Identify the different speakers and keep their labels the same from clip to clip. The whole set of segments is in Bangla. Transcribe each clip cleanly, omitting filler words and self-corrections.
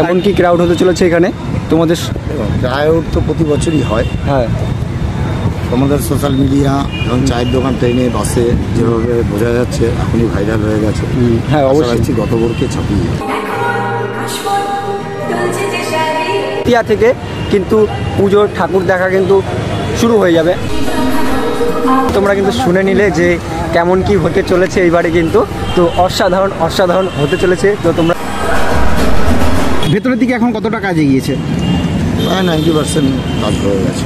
Speaker 1: কেমন কি ক্রাউড হতে চলেছে এখানে তোমাদের?
Speaker 2: ক্রাউড তো প্রতি বছরই হয়।
Speaker 1: হ্যাঁ,
Speaker 2: তোমাদের সোশ্যাল মিডিয়া এবং চায়ের দোকান, ট্রেনে, বাসে যেভাবে বোঝা যাচ্ছে এখনই ভাইরাল হয়ে গেছে।
Speaker 1: হ্যাঁ অবশ্যই।
Speaker 2: গত বর্ষকে ছাপিয়ে
Speaker 1: থেকে কিন্তু পুজোর ঠাকুর দেখা কিন্তু শুরু হয়ে যাবে। তোমরা কিন্তু শুনে নিলে যে কেমন কি হতে চলেছে এইবারে, কিন্তু তো অসাধারণ অসাধারণ হতে চলেছে। তো তোমরা
Speaker 3: ভেতরের দিকে এখন কতটা কাজ এগিয়েছে?
Speaker 2: প্রায় 90% কাজ হয়ে গেছে।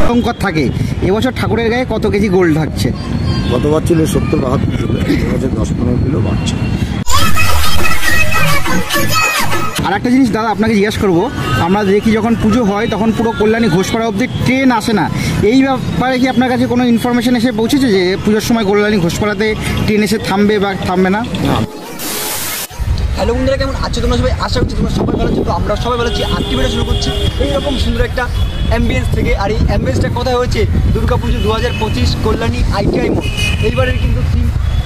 Speaker 3: সংকট থাকে এবছর ঠাকুরের গায়ে কত কেজি গোল্ড থাকছে?
Speaker 2: গতবার ছিল 70-72 কিলো, এবছর 10-15 কিলো বাড়ছে।
Speaker 3: আর একটা জিনিস দাদা আপনাকে জিজ্ঞাসা করবো, আমরা দেখি যখন পুজো হয় তখন পুরো কল্যাণী ঘোষপাড়া অবধি ট্রেন আসে না, এই ব্যাপারে কি আপনার কাছে কোনো ইনফরমেশন এসে পৌঁছেছে যে পুজোর সময় কল্যাণী ঘোষপাড়াতে ট্রেন এসে থামবে বা থামবে না?
Speaker 1: হ্যালো বন্ধুরা, কেমন আছো তোমরা সবাই? আশা করছি তোমরা সবাই ভালো আছো। তো আমরা সবাই ভালো আছি। আজকে ভিডিও শুরু করছি এইরকম সুন্দর একটা অ্যাম্বিয়েন্স থেকে। আর এই অ্যাম্বিয়েন্সটা কোথায় হয়েছে? দুর্গাপুজো 2025 কল্যাণী ITI মোড়। এইবারের কিন্তু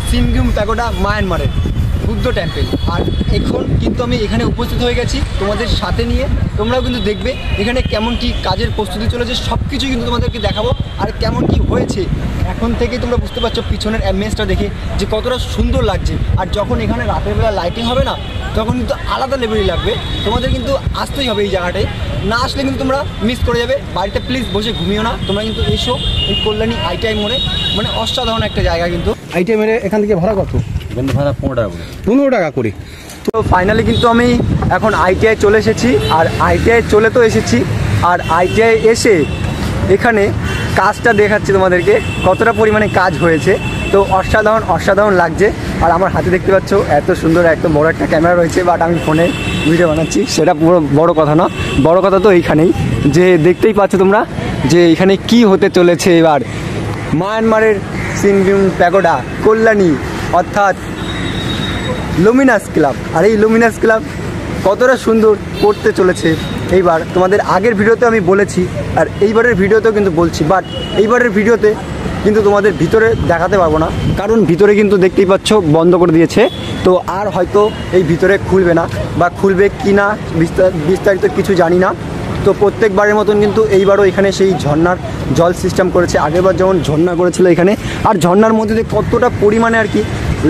Speaker 1: সিনগুম প্যাগোডা মায়ানমারের বুদ্ধ টেম্পল। আর এখন কিন্তু আমি এখানে উপস্থিত হয়ে গেছি তোমাদের সাথে নিয়ে। তোমরাও কিন্তু দেখবে এখানে কেমন কি কাজের প্রস্তুতি চলেছে, সব কিছু কিন্তু তোমাদেরকে দেখাবো। আর কেমন কি হয়েছে এখন থেকে তোমরা বুঝতে পারছো পিছনের অ্যাম্বিয়েন্সটা দেখে যে কতটা সুন্দর লাগছে। আর যখন এখানে রাতের বেলা লাইটিং হবে না, তখন কিন্তু আলাদা লেভেলই লাগবে। তোমাদের কিন্তু আসতেই হবে এই জায়গাটায়, না আসলে কিন্তু তোমরা মিস করে যাবে। বাড়িতে প্লিজ বসে ঘুমিও না, তোমরা কিন্তু এসো এই কল্যাণী ITI মোড়ে। মানে অসাধারণ একটা জায়গা কিন্তু।
Speaker 3: ITI মোড়ে এখান থেকে ভাড়া কত?
Speaker 4: এখান থেকে ভাড়া 15 টাকা করে।
Speaker 3: 15 টাকা করে।
Speaker 1: তো ফাইনালি কিন্তু আমি এখন ITI চলে এসেছি। আর ITI চলে তো এসেছি, আর ITI এসে এখানে কাজটা দেখাচ্ছি তোমাদেরকে কতটা পরিমাণে কাজ হয়েছে। তো অসাধারণ অসাধারণ লাগছে। আর আমার হাতে দেখতে পাচ্ছ এত সুন্দর এত বড় একটা ক্যামেরা রয়েছে, বাট আমি ফোনে ভিডিও বানাচ্ছি, সেটা পুরো বড় কথা না। বড় কথা তো এইখানেই যে দেখতেই পাচ্ছ তোমরা যে এখানে কি হতে চলেছে এবার। মায়ানমারের সিনগুম প্যাগোডা কল্যাণী, অর্থাৎ লুমিনাস ক্লাব। আর এই লুমিনাস ক্লাব কতটা সুন্দর করতে চলেছে এইবার। তোমাদের আগের ভিডিওতে আমি বলেছি, আর এইবারের ভিডিওতেও কিন্তু বলছি, বাট এইবারের ভিডিওতে কিন্তু তোমাদের ভিতরে দেখাতে পারবো না, কারণ ভিতরে কিন্তু দেখতেই পাচ্ছ বন্ধ করে দিয়েছে। তো আর হয়তো এই ভিতরে খুলবে না, বা খুলবে কি না বিস্তারিত কিছু জানি না। তো প্রত্যেকবারের মতন কিন্তু এইবারও এখানে সেই ঝর্ণার জল সিস্টেম করেছে। আগেরবার যেমন ঝর্ণা করেছিল এখানে, আর ঝর্ণার মধ্যে দিয়ে কতটা পরিমাণে আর কি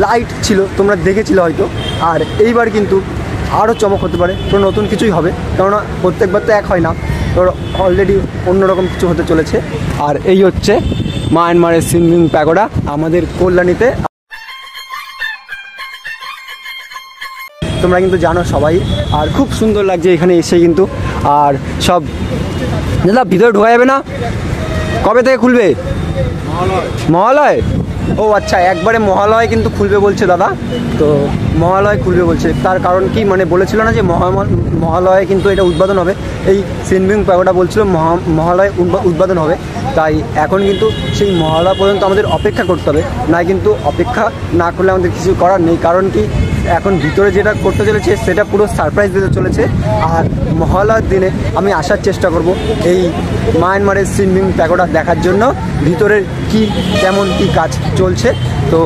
Speaker 1: লাইট ছিল তোমরা দেখেছিলে হয়তো। আর এইবার কিন্তু আরও চমক হতে পারে, তো নতুন কিছুই হবে, কেননা প্রত্যেকবার তো এক হয় না। তো অলরেডি অন্যরকম কিছু হতে চলেছে। আর এই হচ্ছে মায়ানমারের সিনগুম প্যাগোডা আমাদের কল্যাণীতে। তোমরা কিন্তু জানো সবাই। আর খুব সুন্দর লাগছে এখানে এসে কিন্তু। আর সব দাদা ভিতরে ঢোকা যাবে না? কবে থেকে খুলবে? মহালয়। ও আচ্ছা, একবারে মহালয় কিন্তু খুলবে বলছে দাদা। তো মহালয় খুলবে বলছে, তার কারণ কি মানে বলেছিল না যে মহালয়ে কিন্তু এটা উদ্বোধন হবে। এই সিনগুম প্যাগোডা বলছিল মহালয় উদ্বোধন হবে। তাই এখন কিন্তু সেই মহালয়া পর্যন্ত আমাদের অপেক্ষা করতে হবে, না কিন্তু অপেক্ষা না করলে আমাদের কিছু করার নেই। কারণ কি এখন ভিতরে যেটা করতে চলেছে সেটা পুরো সারপ্রাইজ দিতে চলেছে। আর মহালয়ার দিনে আমি আসার চেষ্টা করব এই মায়ানমারের সিনগুম প্যাগোডা দেখার জন্য, ভিতরের কি কেমন কি কাজ চলছে। তো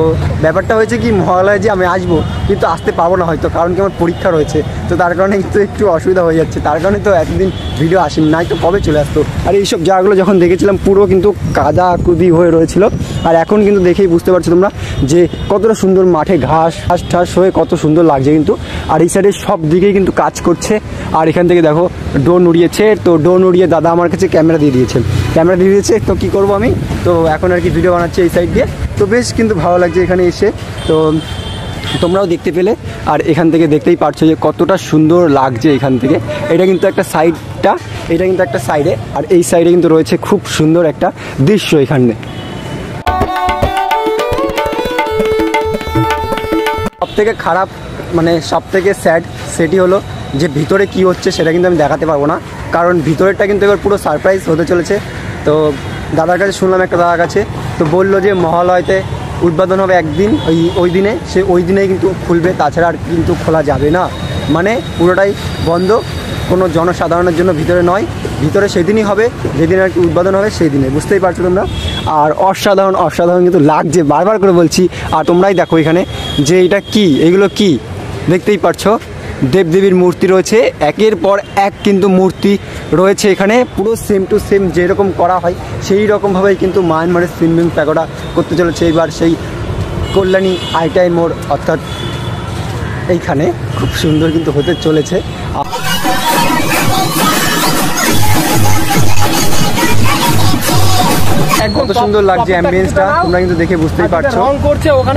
Speaker 1: ব্যাপারটা হয়েছে কি, মহালয়ে যে আমি আসবো কিন্তু আসতে পারবো না হয়তো, কারণ কি আমার পরীক্ষা রয়েছে। তো তার কারণে কিন্তু একটু অসুবিধা হয়ে যাচ্ছে, তার কারণে তো এতদিন ভিডিও আসেনি, নাই তো কবে চলে আসতো। আর এইসব জায়গাগুলো যখন দেখেছিলাম পুরো কিন্তু কাদা কুদি হয়ে রয়েছিল। আর এখন কিন্তু দেখেই বুঝতে পারছো তোমরা যে কতটা সুন্দর মাঠে ঘাস ঠাস হয়ে কত সুন্দর লাগছে কিন্তু। আর এই সাইডে সব দিকেই কিন্তু কাজ করছে। আর এখান থেকে দেখো ড্রোন উড়িয়েছে। তো ড্রোন উড়িয়ে দাদা আমার কাছে ক্যামেরা দিয়ে দিয়েছে। তো কী করবো আমি, তো এখন আর কি ভিডিও বানাচ্ছি এই সাইড দিয়ে। তো বেশ কিন্তু ভালো লাগছে এখানে এসে। তো তোমরাও দেখতে পেলে। আর এখান থেকে দেখতেই পারছো যে কতটা সুন্দর লাগছে এখান থেকে। এটা কিন্তু একটা সাইডে, আর এই সাইডে কিন্তু রয়েছে খুব সুন্দর একটা দৃশ্য এখানে। সবথেকে খারাপ মানে সবথেকে স্যাড সেটি হলো যে ভিতরে কি হচ্ছে সেটা কিন্তু আমি দেখাতে পারবো না, কারণ ভিতরেরটা কিন্তু এবার পুরো সারপ্রাইজ হতে চলেছে। তো দাদার কাছে শুনলাম, একটা দাদার কাছে, তো বললো যে মহালয়তে উদ্বোধন হবে একদিন, ওই দিনে ওই দিনেই কিন্তু খুলবে, তাছাড়া আর কিন্তু খোলা যাবে না। মানে পুরোটাই বন্ধ, কোনো জনসাধারণের জন্য ভিতরে নয়। ভিতরে সেদিনই হবে যেদিন আর কি উদ্বোধন হবে, সেই দিনে, বুঝতেই পারছো তোমরা। আর অসাধারণ অসাধারণ কিন্তু লাগছে, বারবার করে বলছি। আর তোমরাই দেখো এখানে যে এটা কি, এগুলো কি, দেখতেই পারছো দেবদেবীর মূর্তি রয়েছে, একের পর এক কিন্তু মূর্তি রয়েছে এখানে, পুরো সেম টু সেম যেরকম করা হয় সেই রকমভাবেই কিন্তু মায়ানমারের সুইমিং প্যাগোডা করতে চলেছে এবার সেই কল্যাণী আইটাই মোড়, অর্থাৎ এইখানে খুব সুন্দর কিন্তু হতে চলেছে। কত সুন্দর লাগছে অ্যাম্বিয়েন্সটা, তোমরা কিন্তু দেখে বুঝতেই পারছো।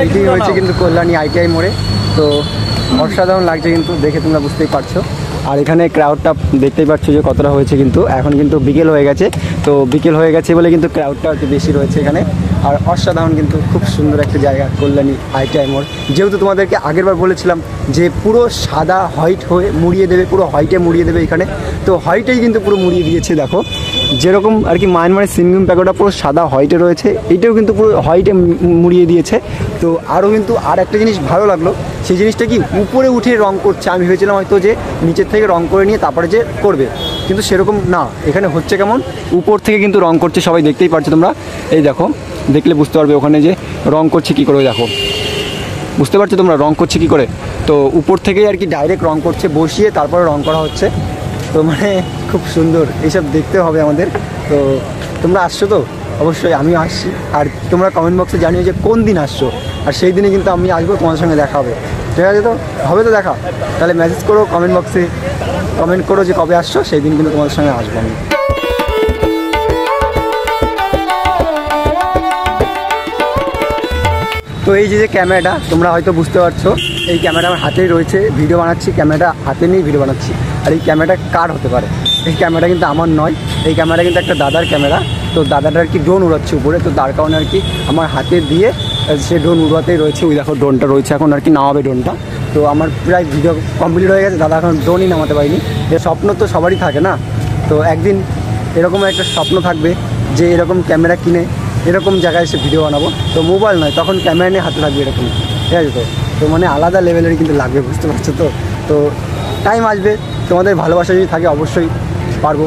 Speaker 1: এটি হয়েছে কিন্তু কল্যাণী আইটিআই মোড়ে, তো অসাধারণ লাগছে কিন্তু দেখে, তোমরা বুঝতেই পারছো। আর এখানে ক্রাউডটা দেখতেই পাচ্ছ যে কতটা হয়েছে, কিন্তু এখন কিন্তু বিকেল হয়ে গেছে, তো বিকেল হয়ে গেছে বলে কিন্তু ক্রাউডটা একটু বেশি রয়েছে এখানে। আর অসাধারণ কিন্তু খুব সুন্দর একটা জায়গা কল্যাণী আইটিআই মোড়। যেহেতু তোমাদেরকে আগেরবার বলেছিলাম যে পুরো সাদা হোয়াইট হয়ে মুড়িয়ে দেবে, পুরো হোয়াইটে মুড়িয়ে দেবে এখানে, তো হোয়াইটেই কিন্তু পুরো মুড়িয়ে দিয়েছে। দেখো যেরকম আর কি মায়ানমারের সুইমিং প্যাগোডা পুরো সাদা হোয়াইটে রয়েছে, এটাও কিন্তু পুরো হোয়াইটে মুড়িয়ে দিয়েছে। তো আরও কিন্তু আর একটা জিনিস ভালো লাগলো, সেই জিনিসটা কি উপরে উঠে রং করছে। আমি ভেবেছিলাম হয়তো যে নিচের থেকে রং করে নিয়ে তারপরে যে করবে, কিন্তু সেরকম না, এখানে হচ্ছে কেমন উপর থেকে কিন্তু রং করছে, সবাই দেখতেই পারছো তোমরা। এই দেখো, দেখলে বুঝতে পারবে ওখানে যে রং করছে কী করে, দেখো বুঝতে পারছো তোমরা রং করছে কী করে। তো উপর থেকেই আর কি ডাইরেক্ট রং করছে, বসিয়ে তারপরে রং করা হচ্ছে। তো মানে খুব সুন্দর, এইসব দেখতে হবে আমাদের। তো তোমরা আসছো তো? অবশ্যই আমিও আসছি, আর তোমরা কমেন্ট বক্সে জানিও যে কোন দিন আসছো, আর সেই দিনে কিন্তু আমি আসবো, তোমাদের সঙ্গে দেখা হবে, ঠিক আছে? তো হবে তো দেখা, তাহলে মেসেজ করো কমেন্ট বক্সে, কমেন্ট করো যে কবে আসছো, সেই দিন কিন্তু তোমাদের সঙ্গে আসবো আমি। তো এই যে ক্যামেরাটা তোমরা হয়তো বুঝতে পারছো, এই ক্যামেরা আমার হাতেই রয়েছে, ভিডিও বানাচ্ছি, ক্যামেরাটা হাতে নিয়ে ভিডিও বানাচ্ছি। আর এই ক্যামেরাটা কার হতে পারে? এই ক্যামেরাটা কিন্তু আমার নয়, এই ক্যামেরা কিন্তু একটা দাদার ক্যামেরা। তো দাদাটা আর কি ড্রোন উড়াচ্ছে উপরে, তো তার কারণে আর কি আমার হাতে দিয়ে সে ড্রোন উড়াতেই রয়েছে। ওই দেখো ড্রোনটা রয়েছে, এখন আর কি নামাবে ড্রোনটা। তো আমার প্রায় ভিডিও কমপ্লিট হয়ে গেছে, দাদা এখন ড্রোনই নামাতে পারিনি। যে স্বপ্ন তো সবারই থাকে না, তো একদিন এরকম একটা স্বপ্ন থাকবে যে এরকম ক্যামেরা কিনে এরকম জায়গায় এসে ভিডিও বানাবো। তো মোবাইল নয়, তখন ক্যামেরা নিয়ে হাতে থাকবে এরকম, ঠিক আছে? তো মানে আলাদা লেভেলের কিন্তু লাগবে, বুঝতে পারছো তো? তো টাইম আসবে, তোমাদের ভালোবাসা যদি থাকে অবশ্যই পারবো।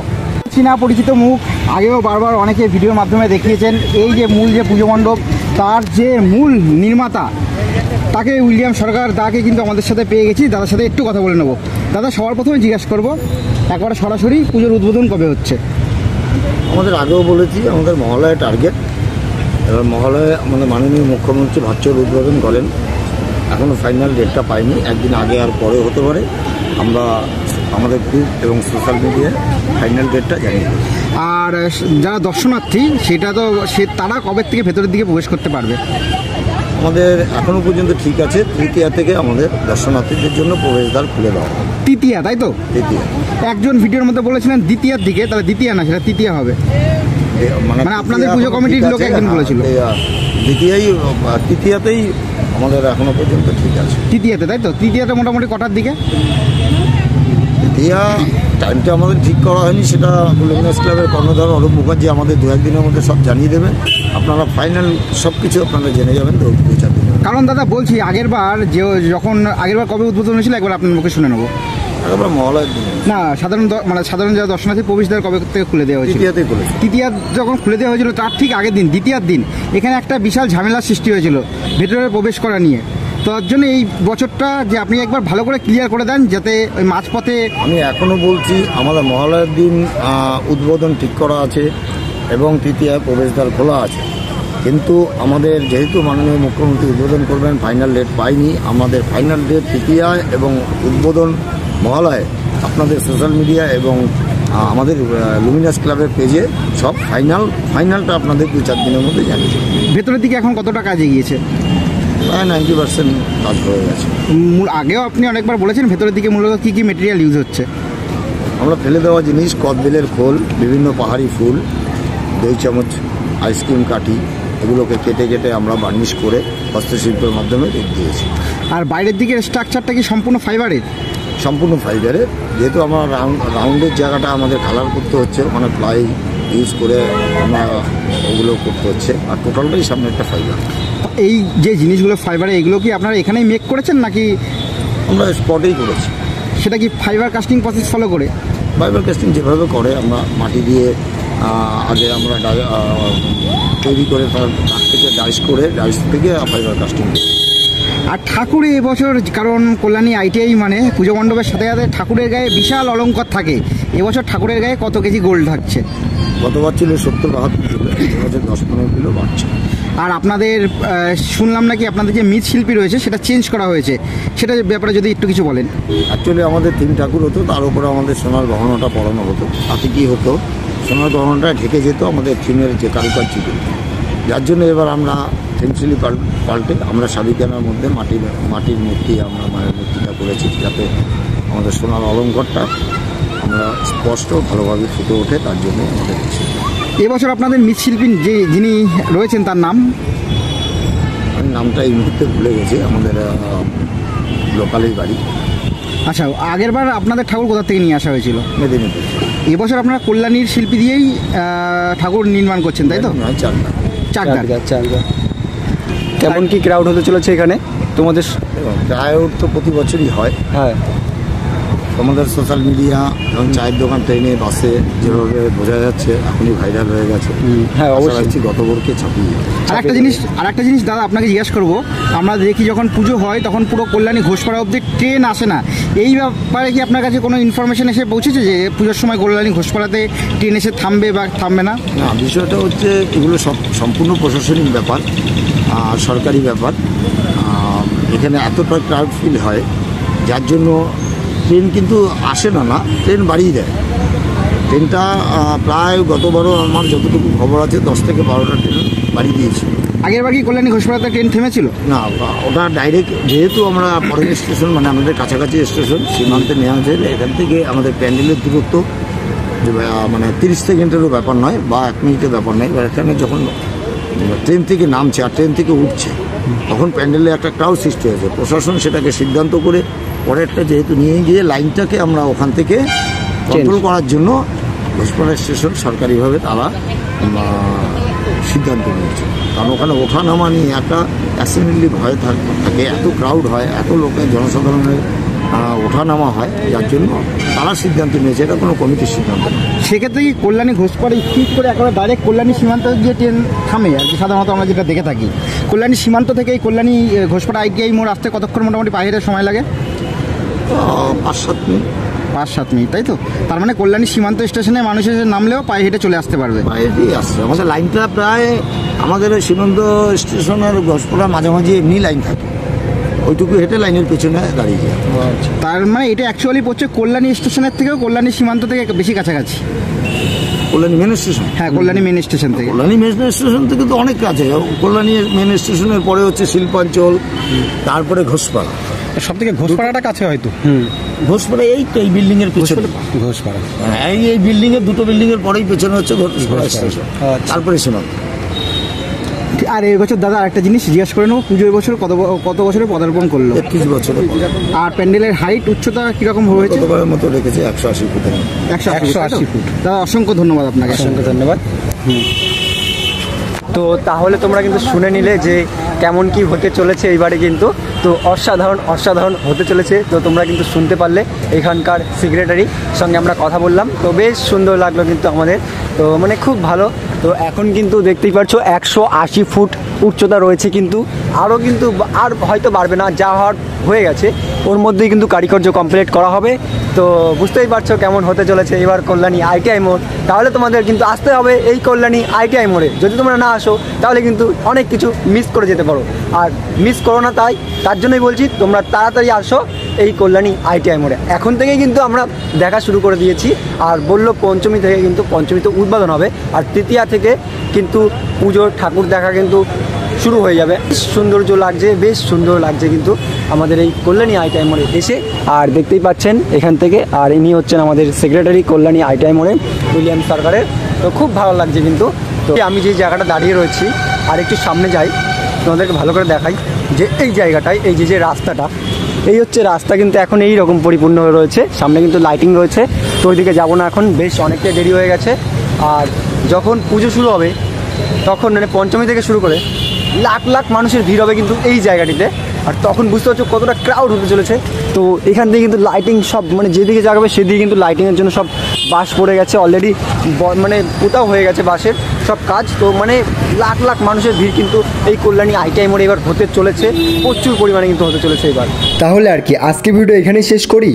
Speaker 3: চীনা পরিচিত মুখ, আগেও বারবার অনেকে ভিডিওর মাধ্যমে দেখিয়েছেন। এই যে মূল যে পুজো মণ্ডপ, তার যে মূল নির্মাতা, তাকে উইলিয়াম সরকার দাকে কিন্তু আমাদের সাথে পেয়ে গেছি। দাদার সাথে একটু কথা বলে নেবো। দাদা, সবার প্রথমে জিজ্ঞাসা করবো একবারে সরাসরি পুজোর উদ্বোধন কবে হচ্ছে?
Speaker 2: আমাদের আগেও বলেছি আমাদের মহালয়া টার্গেট, এবার মহালয়া আমাদের মাননীয় মুখ্যমন্ত্রী ভার্চুয়াল উদ্বোধন করেন, এখনও ফাইনাল ডেটটা পাইনি, একদিন আগে আর পরে হতে পারে। আমরা আমাদের গ্রুপ এবং সোশ্যাল মিডিয়ায় ফাইনাল ডেটটা জানিয়ে দেব।
Speaker 3: আর যারা দর্শনার্থী, সেটা তো তারা কবে থেকে ভেতরের দিকে প্রবেশ করতে পারবে?
Speaker 2: আমাদের এখনও পর্যন্ত ঠিক আছে, তৃতীয়া থেকে আমাদের দর্শনার্থীদের জন্য প্রবেশদ্বার খুলে দেওয়া হবে।
Speaker 3: তৃতীয়া, তাই তো?
Speaker 2: তৃতীয়া।
Speaker 3: একজন ভিডিওর মধ্যে বলেছিলেন দ্বিতীয়ার দিকে, তাহলে দ্বিতীয়া না, সেটা তৃতীয়া হবে। মানে আপনাদের পুজো কমিটির লোক একজন বলেছিল
Speaker 2: তৃতীয়াতেই আমাদের এখনো পর্যন্ত ঠিক আছে।
Speaker 3: তৃতীয়াতে, তাই তো? তৃতীয়াতে মোটামুটি কটার দিকে?
Speaker 2: তৃতীয়া টাইমটা আমাদের ঠিক করা হয়নি, সেটা লুমিনাস ক্লাবের কর্ণধার অরূপ মুখার্জি আমাদের 2-1 দিনের মধ্যে সব জানিয়ে দেবেন। আপনারা ফাইনাল সব কিছু আপনারা জেনে যাবেন 2-4 দিন।
Speaker 3: কারণ দাদা বলছি, আগেরবার আগেরবার কবে উদ্বোধন হয়েছিল একবার আপনার মুখে শুনে নেবো।
Speaker 2: আগেরবার মহালয়ার দিন
Speaker 3: না, সাধারণ যারা দর্শনার্থী প্রবেশদ্বার কবে থেকে খুলে দেওয়া হয়েছিল?
Speaker 2: তৃতীয়াতেই খুলেছে।
Speaker 3: তৃতীয়া যখন খুলে দেওয়া হয়েছিল তার ঠিক আগের দিন, দ্বিতীয়ার দিন, এখানে একটা বিশাল ঝামেলার সৃষ্টি হয়েছিল ভেতরে প্রবেশ করা নিয়ে। তার জন্য এই বছরটা যে আপনি একবার ভালো করে ক্লিয়ার করে দেন, যাতে ওই মাঝপথে।
Speaker 2: আমি এখনও বলছি আমাদের মহালয়ার দিন উদ্বোধন ঠিক করা আছে এবং তৃতীয়ায় প্রবেশদ্বার খোলা আছে, কিন্তু আমাদের যেহেতু মাননীয় মুখ্যমন্ত্রী উদ্বোধন করবেন, ফাইনাল ডেট পাইনি। আমাদের ফাইনাল ডেট তৃতীয়ায় এবং উদ্বোধন মহালয়ায় আপনাদের সোশ্যাল মিডিয়া এবং আমাদের লুমিনাস ক্লাবের পেজে সব ফাইনালটা আপনাদের 2-4 দিনের মধ্যে জানিয়ে দেব।
Speaker 3: ভেতরের দিকে এখন কতটা কাজ এগিয়েছে?
Speaker 2: প্রায় 90% কাজ হয়ে গেছে।
Speaker 3: আগেও আপনি অনেকবার বলেছেন ভেতরের দিকে মূলত কী কী মেটেরিয়াল ইউজ হচ্ছে?
Speaker 2: আমরা ফেলে দেওয়া জিনিস, কদবেলের খোল, বিভিন্ন পাহাড়ি ফুল, দই চামচ, আইসক্রিম কাঠি, এগুলোকে কেটে কেটে আমরা বার্নিশ করে হস্তশিল্পের মাধ্যমে দিয়েছি।
Speaker 3: আর বাইরের দিকের স্ট্রাকচারটা কি সম্পূর্ণ ফাইবারের?
Speaker 2: সম্পূর্ণ ফাইবারের, যেহেতু আমরা রাউন্ডের জায়গাটা আমাদের কালার করতে হচ্ছে, ওখানে প্লাই ইউজ করে আমরা ওগুলো করতে হচ্ছে, আর টোটালটাই সামনে একটা ফাইবার।
Speaker 3: এই যে জিনিসগুলো ফাইবারে, এগুলো কি আপনারা এখানেই মেক করেছেন নাকি?
Speaker 2: আমরা স্পটেই করেছি।
Speaker 3: সেটা কি ফাইবার কাস্টিং প্রসেস ফলো করে?
Speaker 2: ফাইবার কাস্টিং যেভাবে করে, আমরা মাটি দিয়ে আগে আমরা তৈরি করে কাঠ থেকে ডাইস করে, ডাইস থেকে ফাইবার কাস্টিং।
Speaker 3: আর ঠাকুর এবছর, কারণ কল্যাণী ITI মানে পুজো মণ্ডপের সাথে সাথে ঠাকুরের গায়ে বিশাল অলঙ্কার থাকে, এবছর ঠাকুরের গায়ে কত কেজি গোল্ড থাকছে?
Speaker 2: গতবার ছিল 70-72 কিলো, এবছর 10-15 কিলো বাড়ছে।
Speaker 3: আর আপনাদের শুনলাম নাকি আপনাদের যে মৃৎশিল্পী রয়েছে সেটা চেঞ্জ করা হয়েছে, সেটার ব্যাপারে যদি একটু কিছু বলেন।
Speaker 2: অ্যাকচুয়ালি আমাদের 3 ঠাকুর হতো, তার উপরে আমাদের সোনার গহনাটা পরানো হতো। তাতে কী হতো, সোনার গহনাটা ঢেকে যেত আমাদের থিমের যে কারুকার্য, যার জন্য এবার আমরা থিমশিলি পাল্টে আমরা সাবিকানার মধ্যে মাটির মূর্তি, আমরা মায়ের মূর্তিটা করেছি, যাতে আমাদের সোনার অলঙ্কারটা আমরা স্পষ্ট ভালোভাবে ফুটে ওঠে, তার জন্য আমাদের
Speaker 3: এবছর আপনাদের মৃৎশিল্পী যিনি রয়েছেন তার নাম?
Speaker 2: আমি নামটা এই মুহূর্তে ভুলে গেছি, আমাদের লোকালেই বাড়ি।
Speaker 3: আচ্ছা, আগেরবার আপনাদের ঠাকুর কোথা থেকে নিয়ে আসা হয়েছিল?
Speaker 2: মেদিনীপুর।
Speaker 3: এবছর আপনারা কল্যাণীর শিল্পী দিয়েই ঠাকুর নির্মাণ করছেন, তাই তো? চাকদা।
Speaker 1: কেমন কি ক্রাউড হতে চলেছে এখানে তোমাদের?
Speaker 2: ক্রাউড তো প্রতি বছরই হয়।
Speaker 1: হ্যাঁ,
Speaker 2: আমাদের সোশ্যাল মিডিয়া এবং চায়ের দোকান, ট্রেনে, বাসে যেভাবে বোঝা যাচ্ছে এখনই ভাইরাল হয়ে গেছে।
Speaker 1: হ্যাঁ, অবশ্যই
Speaker 2: গত বছরকে ছাপিয়ে।
Speaker 3: আর একটা জিনিস দাদা আপনাকে জিজ্ঞেস করবো, আমরা দেখি যখন পুজো হয় তখন পুরো কল্যাণী ঘোষপাড়া অবধি ট্রেন আসে না, এই ব্যাপারে কি আপনার কাছে কোনো ইনফরমেশন এসে পৌঁছেছে যে পুজোর সময় কল্যাণী ঘোষপাড়াতে ট্রেন এসে থামবে বা থামবে না?
Speaker 2: না, বিষয়টা হচ্ছে এগুলো সম্পূর্ণ প্রশাসনিক ব্যাপার, সরকারি ব্যাপার। এখানে এতটা ক্রাউড ফিল হয়, যার জন্য ট্রেন কিন্তু আসে না, ট্রেন বাড়িয়ে দেয়। ট্রেনটা প্রায় গতবারও আমার যতটুকু খবর আছে 10 থেকে 12টা ট্রেন বাড়িয়ে দিয়েছিল।
Speaker 3: আগের বার কি কল্যাণী ঘোষপাড়াতে ট্রেন থেমেছিল?
Speaker 2: না, ওটা ডাইরেক্ট, যেহেতু আমরা পরের স্টেশন মানে আমাদের কাছাকাছি স্টেশন সীমান্তে নেওয়া হয়েছে, এখান থেকে আমাদের প্যান্ডেলের দূরত্ব মানে 30 সেকেন্ডেরও ব্যাপার নয় বা 1 মিনিটের ব্যাপার নয়। এবার এখানে যখন ট্রেন থেকে নামছে আর ট্রেন থেকে উঠছে, তখন প্যান্ডেলে একটা ক্রাউড সৃষ্টি হয়েছে। প্রশাসন সেটাকে সিদ্ধান্ত করে পরেরটা যেহেতু নিয়ে গিয়ে লাইনটাকে আমরা ওখান থেকে কন্ট্রোল করার জন্য ঘোষপাড়া স্টেশন সরকারিভাবে তারা সিদ্ধান্ত নিয়েছে। কারণ ওখানে ওঠা নামা নিয়ে একটা অ্যাসেম্বলি ভয় থাকে, এত ক্রাউড হয়, এত লোকের জনসাধারণের ওঠা নামা হয়, যার জন্য তারা সিদ্ধান্ত নিয়েছে, এটা কোনো কমিটির সিদ্ধান্ত নয়।
Speaker 3: সেক্ষেত্রে কি কল্যাণী ঘোষপাড়া ঠিক করে একেবারে ডাইরেক্ট কল্যাণী সীমান্ত গিয়ে ট্রেন থামে? আর কি সাধারণত আমরা যেটা দেখে থাকি, কল্যাণী সীমান্ত থেকে এই কল্যাণী ঘোষপাড়া ITI মোড় আসতে কতক্ষণ মোটামুটি পায়ে হেঁটে সময় লাগে?
Speaker 2: 5-7 মিনিট।
Speaker 3: 5-7 মিনিট, তাই তো? তার মানে কল্যাণী সীমান্ত স্টেশনে মানুষ এসে নামলেও পায়ে হেঁটে চলে আসতে পারবে?
Speaker 2: পায়ে হেঁটেই আসছে। আমাদের লাইনটা প্রায় আমাদের সীমান্ত স্টেশনের ঘোষপাড়ার মাঝামাঝি এমনি লাইন থাকে, ওইটুকু হেঁটে লাইনের পেছনে দাঁড়িয়ে যায়।
Speaker 3: তার মানে এটা অ্যাকচুয়ালি পড়ছে কল্যাণী স্টেশনের থেকেও কল্যাণী সীমান্ত থেকে বেশি কাছাকাছি।
Speaker 2: Kalyani main station?
Speaker 3: হ্যাঁ, কল্যাণী মেন স্টেশন থেকে।
Speaker 2: কল্যাণী মেন স্টেশন থেকে তো অনেক কাছে। কল্যাণী মেন স্টেশনের পরে হচ্ছে শিল্পাঞ্চল, তারপরে ঘোষপাড়া।
Speaker 3: সব থেকে ঘোষপাড়াটা কাছে হয়তো।
Speaker 2: ঘোষপাড়া এই তো এই বিল্ডিং এর পেছনে।
Speaker 3: ঘোষপাড়া
Speaker 2: এই বিল্ডিং এর দুটো বিল্ডিং এর পরেই পেছনে হচ্ছে ঘোষপাড়া স্টেশন, তারপরে সীমান্ত।
Speaker 3: আর এই বছর দাদা আরেকটা জিনিস জিজ্ঞাসা করে নেবো, পুজো এবছর কত বছরে পদার্পণ করলো?
Speaker 2: 31 বছরে।
Speaker 3: আর প্যান্ডেলের হাইট উচ্চতা কিরকম হয়েছে?
Speaker 2: গতবারের মতো রেখেছে 180 ফুটের।
Speaker 3: 180 ফুট। দাদা অসংখ্য ধন্যবাদ আপনাকে।
Speaker 1: অসংখ্য ধন্যবাদ। তো তাহলে তোমরা কিন্তু শুনে নিলে যে কেমন কি হতে চলেছে এইবারে, কিন্তু তো অসাধারণ হতে চলেছে। তো তোমরা কিন্তু শুনতে পারলে এখানকার সেক্রেটারির সঙ্গে আমরা কথা বললাম, তো বেশ সুন্দর লাগলো কিন্তু আমাদের, তো মানে খুব ভালো। তো এখন কিন্তু দেখতেই পাচ্ছ 180 ফুট উচ্চতা রয়েছে, কিন্তু আরও কিন্তু আর হয়তো বাড়বে না, যা হওয়ার হয়ে গেছে ওর মধ্যেই কিন্তু কারিকর্য কমপ্লিট করা হবে। তো বুঝতেই পারছো কেমন হতে চলেছে এবার কল্যাণী ITI মোড়। তাহলে তোমাদের কিন্তু আসতে হবে এই কল্যাণী ITI মোড়ে, যদি তোমরা না আসো তাহলে কিন্তু অনেক কিছু মিস করে যেতে পারো, আর মিস করো না, তার জন্যই বলছি তোমরা তাড়াতাড়ি আসো এই কল্যাণী ITI মোড়ে। এখন থেকেই কিন্তু আমরা দেখা শুরু করে দিয়েছি, আর বললো পঞ্চমী থেকে কিন্তু পঞ্চমীতে উদ্বোধন হবে, আর তৃতীয়া থেকে কিন্তু পুজোর ঠাকুর দেখা কিন্তু শুরু হয়ে যাবে। বেশ সুন্দর লাগছে কিন্তু আমাদের এই কল্যাণী ITI মোড়ে এসে। আর দেখতেই পাচ্ছেন এখান থেকে, আর ইনি হচ্ছেন আমাদের সেক্রেটারি কল্যাণী ITI মোড়ে, উইলিয়াম সরকারের। তো খুব ভালো লাগছে কিন্তু। তো আমি যে জায়গাটা দাঁড়িয়ে রয়েছি আর একটু সামনে যাই, তোমাদেরকে ভালো করে দেখাই যে এই জায়গাটায় এই যে রাস্তাটা, এই হচ্ছে রাস্তা, কিন্তু এখন এই রকম পরিপূর্ণ হয়ে রয়েছে। সামনে কিন্তু লাইটিং রয়েছে, তো ওইদিকে যাবো না এখন, বেশ অনেকটাই দেরি হয়ে গেছে। আর যখন পুজো শুরু হবে তখন মানে পঞ্চমী থেকে শুরু করে লাখ লাখ মানুষের ভিড় হবে কিন্তু এই জায়গাটিতে। আর তখন বুঝতে পারছো কতটা ক্রাউড হতে চলেছে। তো এখান থেকে কিন্তু লাইটিং সব মানে যেদিকে যাবে সেদিকে কিন্তু লাইটিংয়ের জন্য সব বাঁশ পড়ে গেছে অলরেডি, মানে পোতাও হয়ে গেছে বাঁশের সব কাজ। তো মানে লাখ লাখ মানুষের ভিড় কিন্তু এই কল্যাণী আইটিআই মোড়ে এবার হতে চলেছে, প্রচুর পরিমাণে কিন্তু হতে চলেছে এবার। তাহলে আর কি আজকে ভিডিও এখানেই শেষ করি।